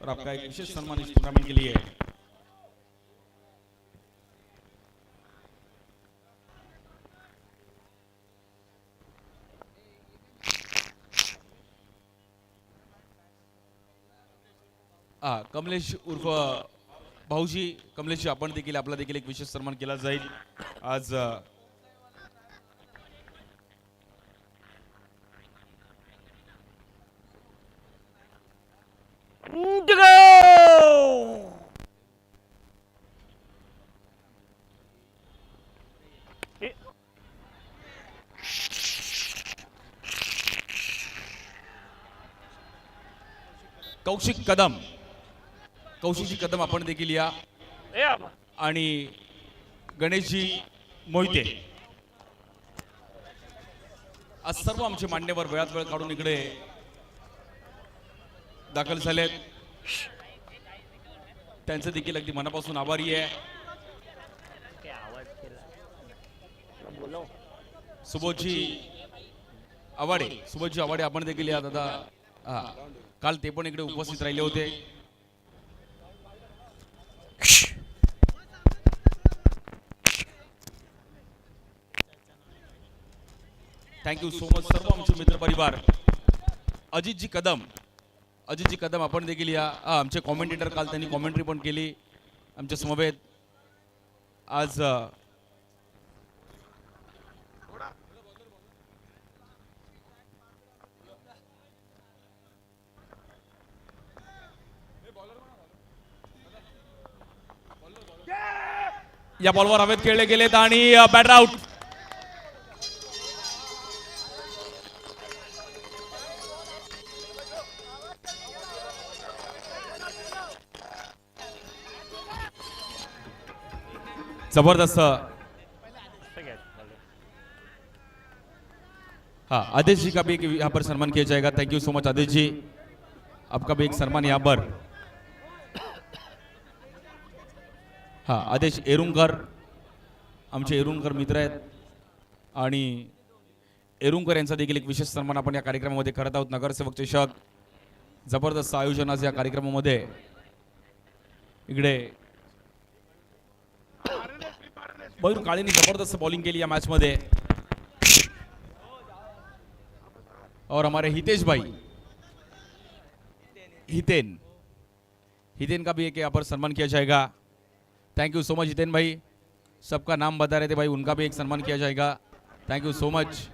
और आपका एक विशेष सम्मान इस टूर्नामेंट के लिए. कमलेश उर्फ भाऊजी, कमलेशजी आपण देखील आपला देखील एक विशेष सन्मान केला जाईल आज. कौशिकजी कदम आपण देखील या. आणि गणेशजी मोहिते, आज सर्व आमचे मान्यवर वेळात वेळ काढून इकडे दाखल झालेत. त्यांचं देखील अगदी मनापासून आभारी आहे. सुबोधजी आवाडे आपण देखील या दादा. काल ते पण इकडे उपस्थित राहिले होते. थँक्यू सो मच सर्व आमचे मित्र परिवार. अजितजी कदम आपण देखील या. आमचे कॉमेंटेटर, काल त्यांनी कॉमेंट्री पण केली आमच्या समवेत. आज या बॉलवर हवेत खेळले गेलेत आणि बॅटर आउट. जबरदस्त. हाँ, आदेश जी का भी यहाँ पर सम्मान किया जाएगा. थैंक यू सो मच आदेश जी, आपका भी एक सम्मान यहाँ पर. हाँ, आदेश एरुंकर, आमचे एरुंकर मित्र आहेत आणि एरुंकर यांचा देखील एक विशेष सन्मान आपण या कार्यक्रमामध्ये करत आहोत. नगरसेवक चषक जबरदस्त आयोजन आज या कार्यक्रमामध्ये. इकडे मयूर काळेंनी जबरदस्त बॉलिंग केली या मॅच मध्ये. और हमारे हितेश भाई हितेन का भी एक यहाँ पर सम्मान किया जाएगा. Thank you so much Hiten भाई, सबका नाम बता रहे थे भाई, उनका भी एक सम्मान किया जाएगा. Thank you so much.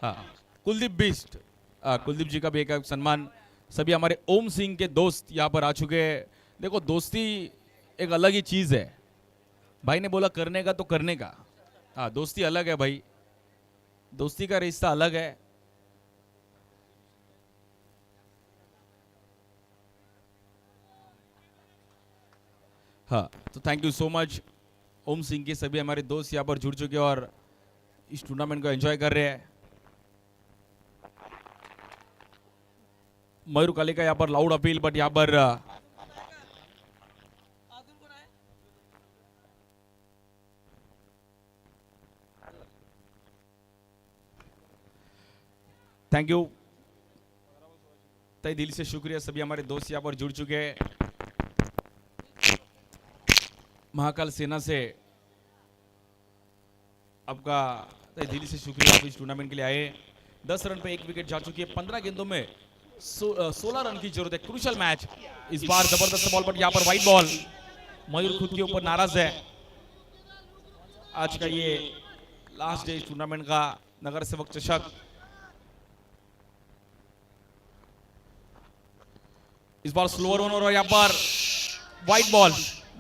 हाँ, कुलदीप बिस्ट, कुलदीप जी का भी एक सम्मान. सभी हमारे ओम सिंह के दोस्त यहाँ पर आ चुके हैं. देखो दोस्ती एक अलग ही चीज है. भाई ने बोला करने का तो करने का. हाँ, दोस्ती अलग है भाई, दोस्ती का रिश्ता अलग है. हाँ, तो थैंक यू सो मच ओम सिंह के सभी हमारे दोस्त यहाँ पर जुड़ चुके हैं और इस टूर्नामेंट को एंजॉय कर रहे हैं. मयूर काले का यहाँ पर लाउड अपील, बट यहाँ पर थैंक यू तय दिल से शुक्रिया. सभी हमारे दोस्त यहाँ पर जुड़ चुके हैं. महाकाल सेना से आपका तय दिल से शुक्रिया, आप इस टूर्नामेंट के लिए आए. 10 रन पे 1 विकेट जा चुकी है. 15 गेंदों में 16 रन की जरूरत है. Crucial match. इस बार जबरदस्त बॉल, पर यहाँ पर व्हाइट बॉल. मयूर खुद के ऊपर नाराज है. आज का ये लास्ट डे इस टूर्नामेंट का नगर सेवक चषक. इस बार स्लोअर वन और यहाँ पर व्हाइट बॉल.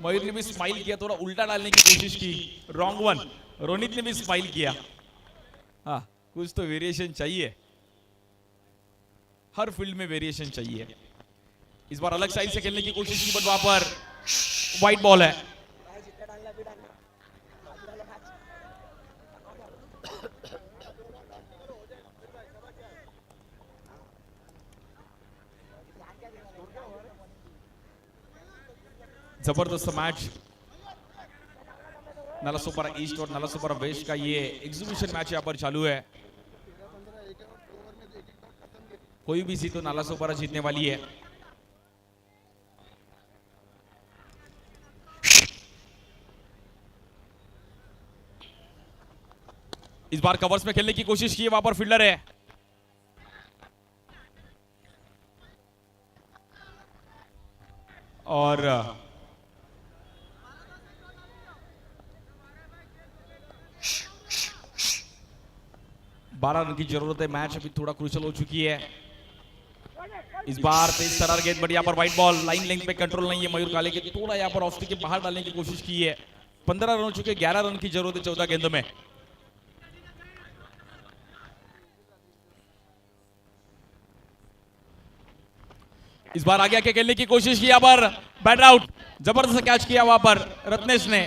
मयूर ने भी स्माइल किया, थोड़ा उल्टा डालने की कोशिश की. Wrong one. रोनित ने भी स्माइल किया. हाँ, कुछ तो वेरिएशन चाहिए, हर फील्ड में वेरिएशन चाहिए. इस बार अलग साइड से खेलने की कोशिश की, बट वहां पर व्हाइट बॉल है. जबरदस्त मैच. नालासोपारा ईस्ट और नालासोपारा वेस्ट का ये एग्जीबिशन मैच यहाँ पर चालू है. कोई भी जीत तो नालासोपारा जीतने वाली है. इस बार कवर्स में खेलने की कोशिश की है, वहां पर फील्डर है. और 12 रन की जरूरत है. मैच अभी थोड़ा क्रूशल हो चुकी है. इस बार तेज तरार गेंद, बट यहाँ पर व्हाइट बॉल. लाइन लेंथ पे कंट्रोल नहीं है मयूर काले के. थोड़ा यहाँ पर ऑफ स्टिक के बाहर डालने की कोशिश की है. 15 रन हो चुके. 11 रन की जरूरत है 14 गेंदों में. इस बार आगे आके खेलने की कोशिश की. यहाँ पर बैट आउट. जबरदस्त कैच किया वहां पर रत्नेश ने.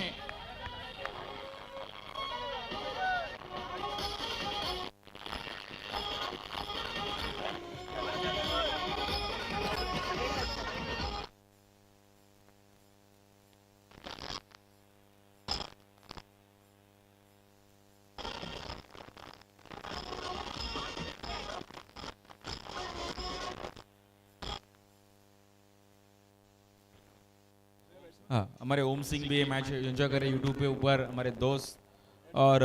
हाँ, हमारे ओम सिंह भी ये मैच एंजॉय कर रहे हैं यूट्यूब पे ऊपर, हमारे दोस्त. और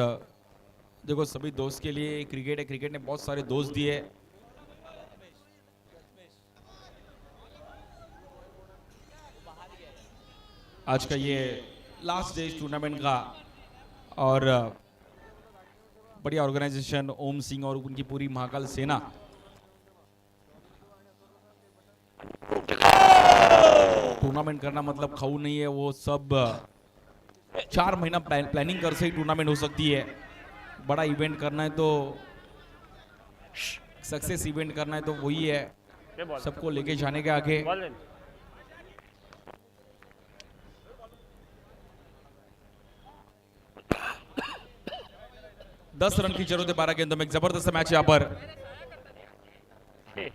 देखो सभी दोस्त के लिए क्रिकेट है. क्रिकेट ने बहुत सारे दोस्त दिए. आज का ये लास्ट डे इस टूर्नामेंट का. और बढ़िया ऑर्गेनाइजेशन ओम सिंह और उनकी पूरी महाकाल सेना. टूर्नामेंट करना मतलब खाऊ नहीं है. वो सब 4 महीना प्लानिंग कर से ही टूर्नामेंट हो सकती है. बड़ा इवेंट करना है तो, सक्सेस इवेंट करना है तो वही है. ये बॉल सबको लेके जाने के आगे बॉल दे. 10 रन की जरूरत है 12 गेंदों में. एक जबरदस्त मैच यहाँ पर. हे.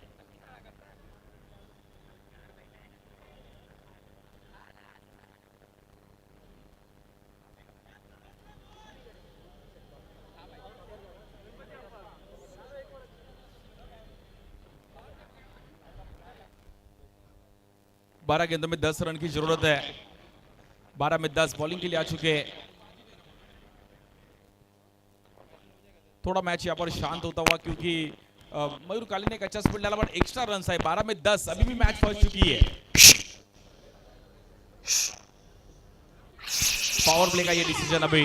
12 गेंदों में 10 रन की जरूरत है. 12 में 10 बॉलिंग के लिए आ चुके हैं. थोड़ा मैच यहाँ पर शांत होता हुआ क्योंकि मयूर काली ने एक अच्छा स्पिन डाला बट एक्स्ट्रा रन है. 12 में 10 अभी भी मैच फंस चुकी है. पावर प्ले का ये डिसीजन अभी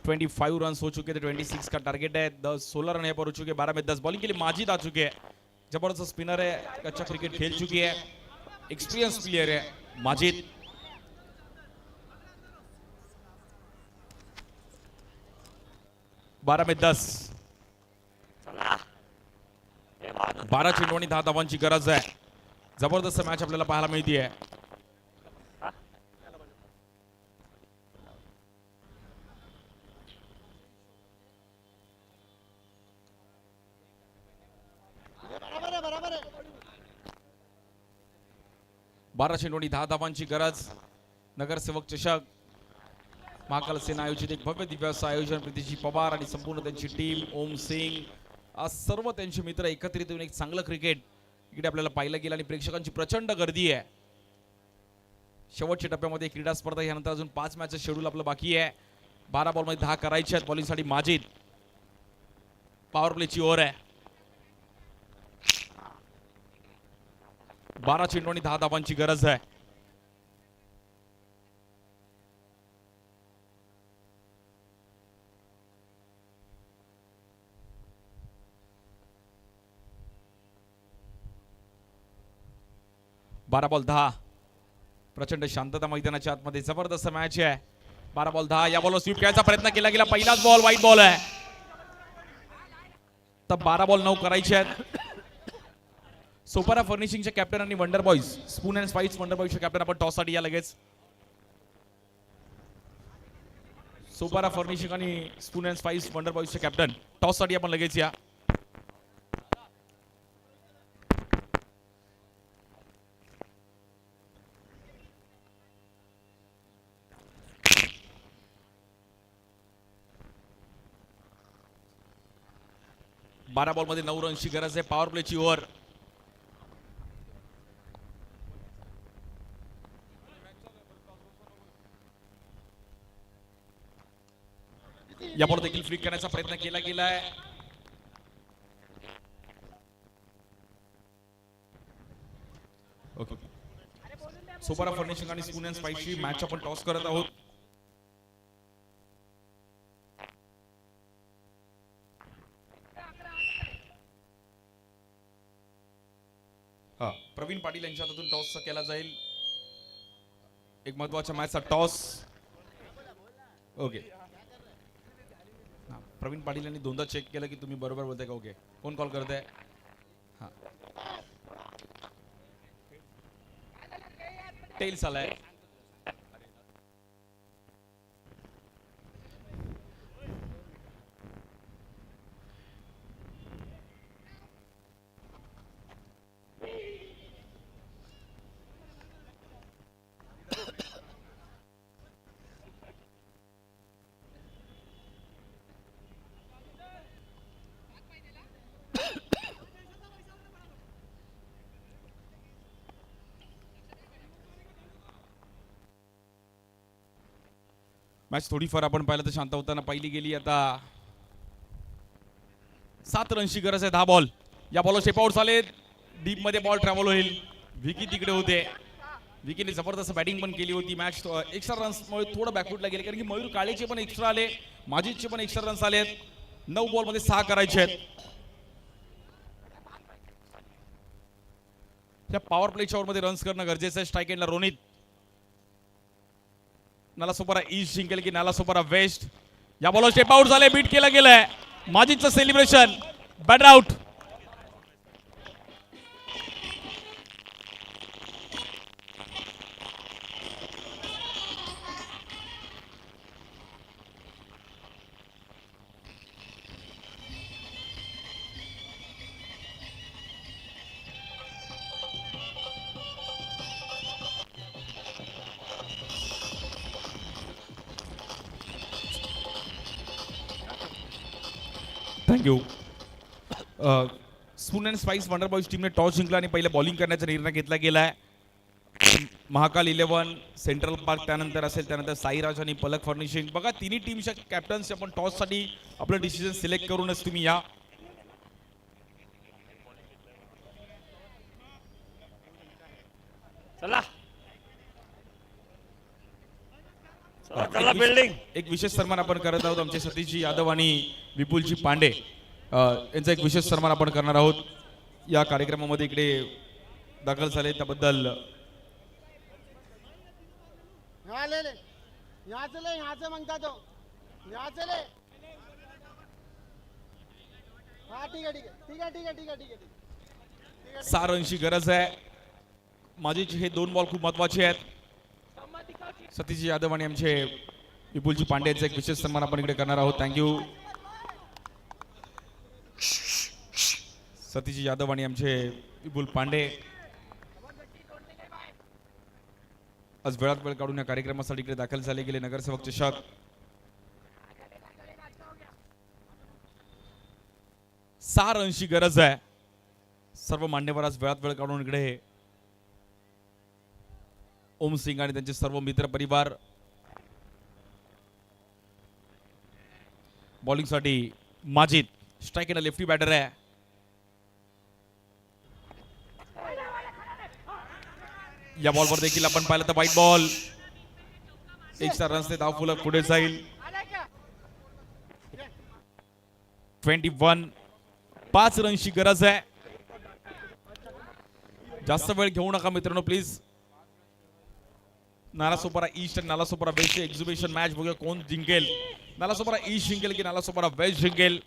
25 रन हो चुके थे. 26 का टारगेट है. 16 रन यहाँ पर हो चुके. 12 में 10 बॉलिंग के लिए माजिद आ चुके हैं. जबरदस्त स्पिनर है. अच्छा क्रिकेट खेल चुकी है. एक्सपीरियंस प्लेयर है माजिद. बारा में 10 12 चेंडू 10 धावांची गरज आहे. जबरदस्त मॅच आपल्याला पाहायला मिळते आहे. बारा चेंडू 10 धावांची गरज. नगरसेवक चषक महाकाल सेना आयोजित एक भव्य दिव्य असं आयोजन. प्रीतीजी पवार आणि संपूर्ण त्यांची टीम, ओम सिंग, आज सर्व त्यांचे मित्र एकत्रित येऊन एक चांगलं क्रिकेट इकडे आपल्याला पाहिलं गेलं आणि प्रेक्षकांची प्रचंड गर्दी आहे. शेवटच्या टप्प्यामध्ये क्रीडा स्पर्धा यानंतर अजून 5 मॅचचं शेड्यूल आपलं बाकी आहे. 12 बॉलमध्ये 10 करायचे आहेत. बॉलिंगसाठी माजिद. पॉवर प्लेची ओव्हर आहे. 12 चेंडू 10 धावांची गरज आहे. बारा बॉल 10. प्रचंड शांतता मैदानाच्या आतमध्ये. जबरदस्त मॅच आहे. 12 बॉल 10. या बॉलवर स्वीप खेळायचा प्रयत्न केला गेला. पहिलाच बॉल वाईट बॉल आहे. तर 12 बॉल 9 करायचे आहेत. सोपारा फर्निशिंगचे कॅप्टन आणि wonder boys spoon and spice wonder बॉईजचे कॅप्टन आपण टॉस साठी या लगेच. सोपारा फर्निशिंग आणि स्पून अँड स्पाइस वंडर बॉईजचे कॅप्टन टॉस साठी आपण लगेच या. बारा बॉल मध्ये 9 रनची गरज आहे. पॉवर प्लेची ओव्हर. या बॉल देखील फ्लिक करण्याचा प्रयत्न केला गेलाय. ओके. सोपारा फर्निशिंग आणि स्पून अँड स्पाइसची मॅच आपण टॉस करत आहोत. हा, प्रवीण पाटील यांच्या हातून टॉस केला जाईल. एक महत्वाच्या मॅचचा टॉस. ओके. प्रवीण पाटील यांनी दोनदा चेक केलं की तुम्ही बरोबर बोलताय का. ओके. कोण कॉल करताय. हा, टेल्स आलाय. मॅच थोडीफार आपण पाहिलं तर शांत होताना पाहिली गेली. आता 7 रनची गरज आहे. 10 बॉल. या बॉलवर शेप आउट झाले. डीप मध्ये बॉल ट्रॅव्हल होईल. विकी तिकडे होते. विकीने जबरदस्त बॅटिंग पण केली होती. मॅच एक्स्ट्रा रन्समुळे थोडं बॅकफुटला गेले कारण की मयूर काळेचे पण एक्स्ट्रा आले. माजिदचे पण एक्स्ट्रा रन्स आले. 9 बॉल मध्ये 6 करायचे आहेत. त्या पॉवर प्लेच्या ओव्हरमध्ये रन्स करणं गरजेचं आहे. स्ट्राईक एंडला रोनित. नालासोपारा ईस्ट जिंकेल की नालासोपारा वेस्ट. या बॉलवर स्टेप आउट झाले, बीट केलं गेलंय. माजिदचं celebration, batter out. Thank you. Spoon and spice wonder boys टीमने टॉस जिंकला आणि पहिले बॉलिंग करण्याचा निर्णय घेतला गेलाय. महाकाल 11 सेंट्रल पार्क त्यानंतर असेल, त्यानंतर साईराज आणि पलक फर्निशिंग. बघा तिन्ही टीमच्या कॅप्टन्स आपण टॉससाठी आपलं डिसिजन सिलेक्ट करूनच तुम्ही या. चला चला बिल्डिंग. एक विशेष सन्मान आपण करत आहोत. आमचे सतीशजी यादव आणि विपुलजी पांडे यांचा एक विशेष सन्मान आपण करणार आहोत या कार्यक्रमामध्ये. इकडे दाखल झाले त्याबद्दल यहाँ ले ले, यहाँ से मांगता तो यहाँ से ले. हाँ ठीक है ठीक है ठीक है ठीक है ठीक है ठीक है. 6 रनची गरज आहे. माझे हे 2 बॉल खूप महत्वाचे आहेत. सतीश यादव आणि आमचे विपुलजी पांडे यांचा एक विशेष सन्मान आपण इकडे करणार आहोत. थँक्यू. सतीश यादव आणि आमचे विपुल पांडे आज वेळात वेळ काढून या कार्यक्रमासाठी इकडे दाखल झाले गेले. नगरसेवक चषक 6 रनची गरज आहे. सर्व मान्यवर आज वेळात वेळ काढून इकडे ओम सिंग आणि त्यांचे सर्व मित्र परिवार. बॉलिंगसाठी Majid, strike end lefty batter आहे. या बॉलवर देखील आपण पाहिलं तर व्हाईट बॉल. 1 रन्सने धाव फुलक पुढे जाईल. 21. 5 रनची गरज आहे. जास्त वेळ घेऊ नका मित्रांनो प्लीज. नालासोपारा ईस्ट आणि नालासोपारा वेस्ट एक्झिबिशन मॅच बघूया कोण जिंकेल. नालासोपारा ईस्ट जिंकेल की नालासोपारा वेस्ट जिंकेल.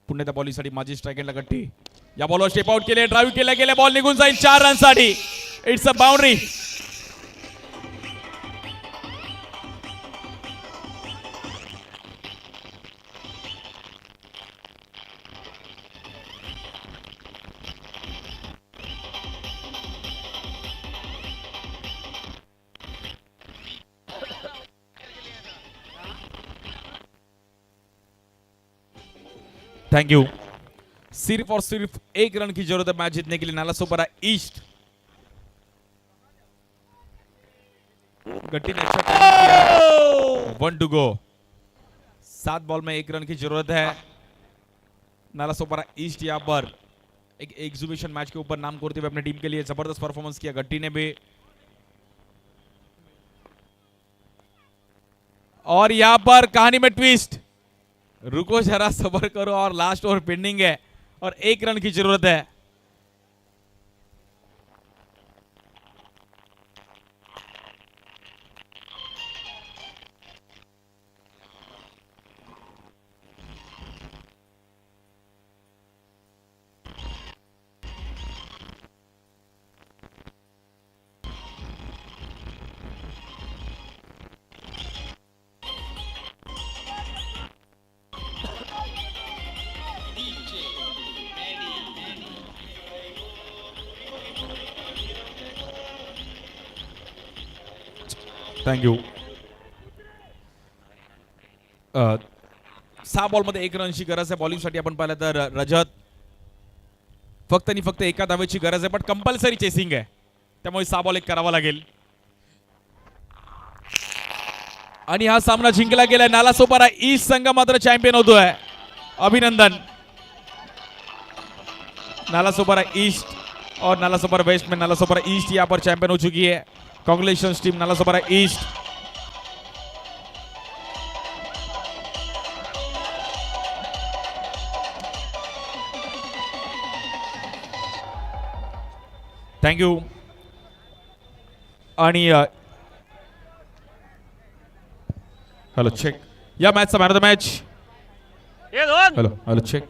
पुन्हा त्या बॉलिंगसाठी माझी स्ट्राइक एंडला गट्टी. या बॉलवर स्टेप आउट केले, ड्राईव्ह केला गेले, बॉल निघून जाईल 4 रनसाठी. It's a boundary. Thank you. सिर्फ और सिर्फ 1 रन की जरूरत है मैच जीतने के लिए नालासोपारा ईस्ट. गट्टी ने अच्छा टाइम किया. 1 टू गो. 7 बॉल में 1 रन की जरूरत है. नालासोपारा ईस्ट यहाँ पर एक एग्जीबिशन मैच के ऊपर नाम करते हुए अपनी टीम के लिए जबरदस्त परफॉर्मेंस किया. गट्टी ने भी. और यहाँ पर कहानी में ट्विस्ट. रुको जरा सबर करो और लास्ट ओवर पेंडिंग है और 1 रन की जरूरत है. थँक्यू. 6 बॉलमध्ये 1 रनची गरज आहे. बॉलिंगसाठी आपण पाहिलं तर रजत फक्त आणि फक्त 1 धावेची गरज आहे, पण कंपल्सरी चेसिंग आहे, त्यामुळे 6 बॉल 1 करावा लागेल. आणि हा सामना जिंकला गेलाय. नालासोपारा ईस्ट संघ मात्र चॅम्पियन होतोय. अभिनंदन. नालासोपारा ईस्ट और नालासोपारा वेस्ट में नालासोपारा ईस्ट यहाँ पर चैंपियन हो चुकी है. Congratulations team Nalasopara east. Thank you. आणि हॅलो चेक. या मॅचचा मॅन ऑफ द मॅच. ये दोन हॅलो चेक.